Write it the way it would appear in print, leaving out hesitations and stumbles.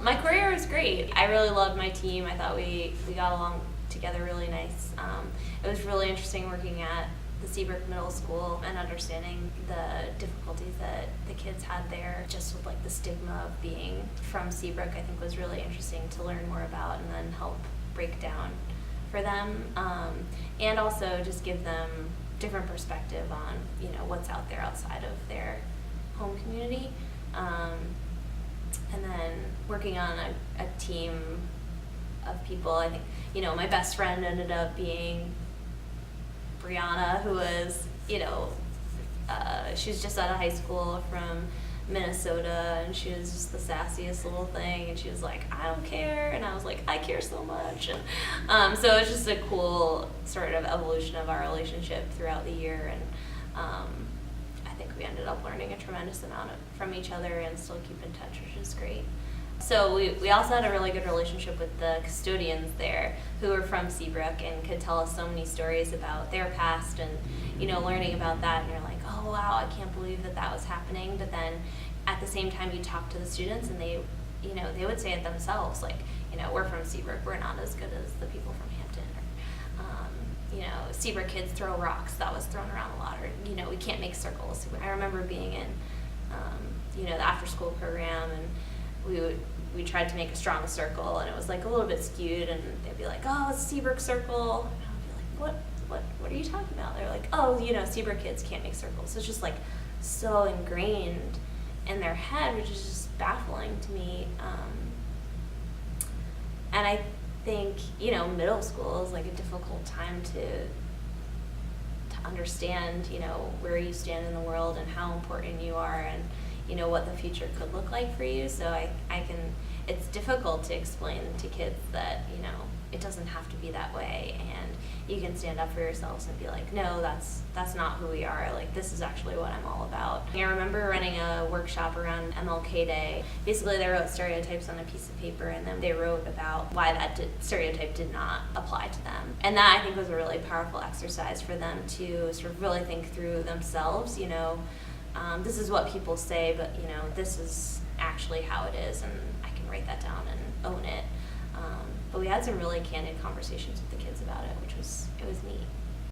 My career was great. I really loved my team. I thought we got along together really nice. It was really interesting working at the Seabrook Middle School and understanding the difficulties that the kids had there, just with like the stigma of being from Seabrook. I think was really interesting to learn more about and then help break down for them, and also just give them different perspective on what's out there outside of their home community. And then working on a team of people, I think, my best friend ended up being Brianna, who was, she was just out of high school from Minnesota, and she was just the sassiest little thing, and she was like, I don't care, and I was like, I care so much, and so it's just a cool sort of evolution of our relationship throughout the year, and I think we ended up learning a tremendous amount from each other and still keep in touch, which is great. So we also had a really good relationship with the custodians there who were from Seabrook and could tell us so many stories about their past and, learning about that, and you're like, oh wow, I can't believe that was happening. But then at the same time you talk to the students and they would say it themselves, like, we're from Seabrook, we're not as good as the people from Hampton. Or, Seabrook kids throw rocks, that was thrown around a lot, or, we can't make circles. I remember being in, the after school program, and we tried to make a strong circle, and it was like a little bit skewed, and they'd be like, oh, it's Seabrook circle, and I would be like, what are you talking about? They're like, oh, Seabrook kids can't make circles. It's just like so ingrained in their head, which is just baffling to me. And I think, middle school is like a difficult time to understand, where you stand in the world and how important you are, and what the future could look like for you. So it's difficult to explain to kids that, it doesn't have to be that way, and you can stand up for yourselves and be like, no, that's not who we are. Like, this is actually what I'm all about. I remember running a workshop around MLK Day. Basically, they wrote stereotypes on a piece of paper, and then they wrote about why that stereotype did not apply to them. And that, I think, was a really powerful exercise for them to sort of really think through themselves, this is what people say, but this is actually how it is, and I can write that down and own it. But we had some really candid conversations with the kids about it, which was neat.